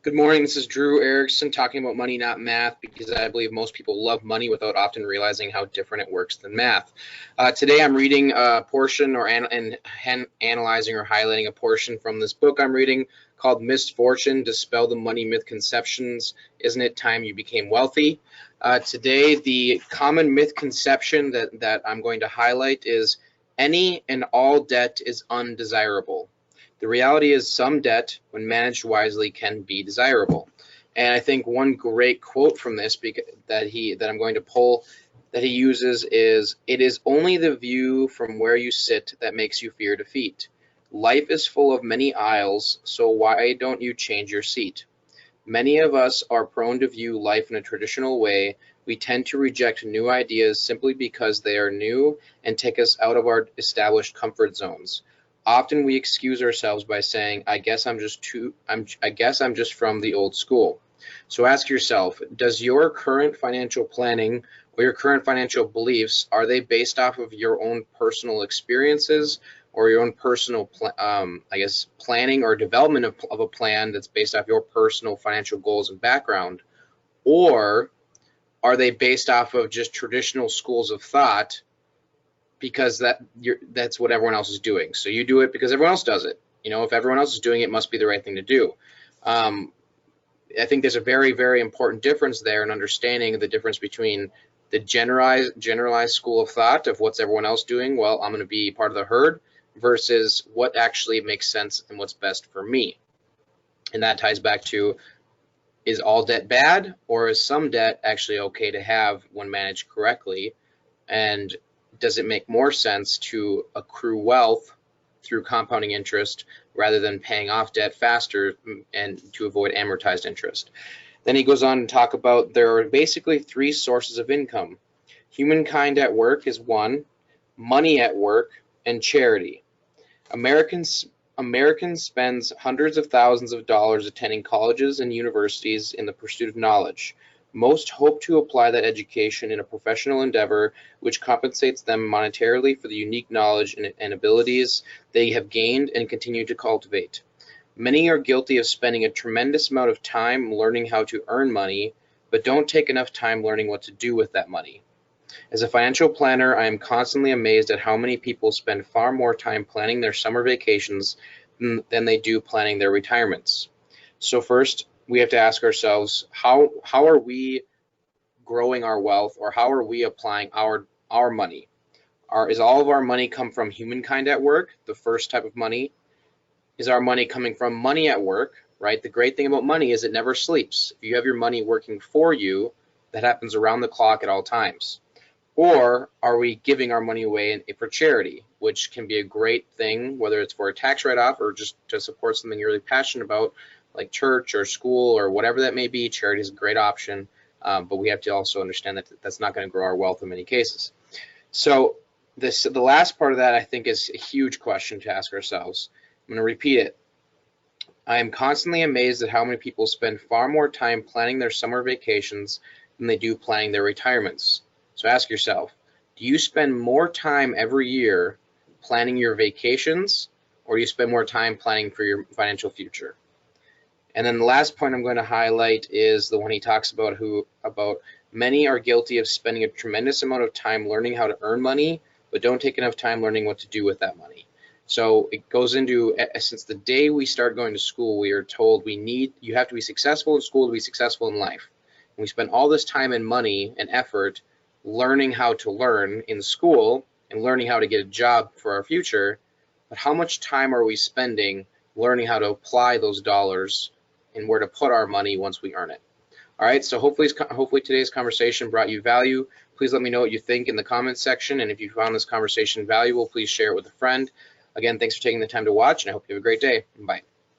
Good morning. This is Drew Erickson talking about money, not math, because I believe most people love money without often realizing how different it works than math. Today I'm reading a portion analyzing or highlighting a portion from this book I'm reading called Misfortune, Dispel the Money Misconceptions. Isn't it time you became wealthy? Today, the common misconception that I'm going to highlight is any and all debt is undesirable. The reality is some debt, when managed wisely, can be desirable. And I think one great quote from this that I'm going to pull that he uses is, "It is only the view from where you sit that makes you fear defeat. Life is full of many aisles, so why don't you change your seat?" Many of us are prone to view life in a traditional way. We tend to reject new ideas simply because they are new and take us out of our established comfort zones. Often we excuse ourselves by saying, I guess I'm just from the old school. So ask yourself, does your current financial planning or your current financial beliefs, are they based off of your own personal experiences or your own personal planning or development of a plan that's based off your personal financial goals and background? Or are they based off of just traditional schools of thought because that's what everyone else is doing? So you do it because everyone else does it. You know, if everyone else is doing it, it must be the right thing to do. I think there's a very, very important difference there in understanding the difference between the generalized school of thought of what's everyone else doing, well, I'm going to be part of the herd, versus what actually makes sense and what's best for me. And that ties back to, is all debt bad, or is some debt actually okay to have when managed correctly? And does it make more sense to accrue wealth through compounding interest rather than paying off debt faster and to avoid amortized interest? Then he goes on to talk about there are basically three sources of income. Humankind at work is one, money at work, and charity. Americans spends hundreds of thousands of dollars attending colleges and universities in the pursuit of knowledge. Most hope to apply that education in a professional endeavor which compensates them monetarily for the unique knowledge and abilities they have gained and continue to cultivate. Many are guilty of spending a tremendous amount of time learning how to earn money, but don't take enough time learning what to do with that money. As a financial planner, I am constantly amazed at how many people spend far more time planning their summer vacations than they do planning their retirements. So first, we have to ask ourselves, how are we growing our wealth, or how are we applying our money? Is all of our money come from humankind at work, the first type of money? Is our money coming from money at work, right? The great thing about money is it never sleeps. If you have your money working for you, that happens around the clock at all times. Or are we giving our money away for charity, which can be a great thing, whether it's for a tax write-off or just to support something you're really passionate about, like church or school or whatever that may be. Charity is a great option, but we have to also understand that that's not going to grow our wealth in many cases. So the last part of that, I think, is a huge question to ask ourselves. I'm going to repeat it. I am constantly amazed at how many people spend far more time planning their summer vacations than they do planning their retirements. So ask yourself, do you spend more time every year planning your vacations, or do you spend more time planning for your financial future? And then the last point I'm going to highlight is the one he talks about, about many are guilty of spending a tremendous amount of time learning how to earn money, but don't take enough time learning what to do with that money. So it goes into, since the day we start going to school, we are told you have to be successful in school to be successful in life. And we spend all this time and money and effort learning how to learn in school and learning how to get a job for our future, but how much time are we spending learning how to apply those dollars and where to put our money once we earn it? All right, so hopefully today's conversation brought you value. Please let me know what you think in the comments section, and if you found this conversation valuable, please share it with a friend. Again, thanks for taking the time to watch, and I hope you have a great day. Bye.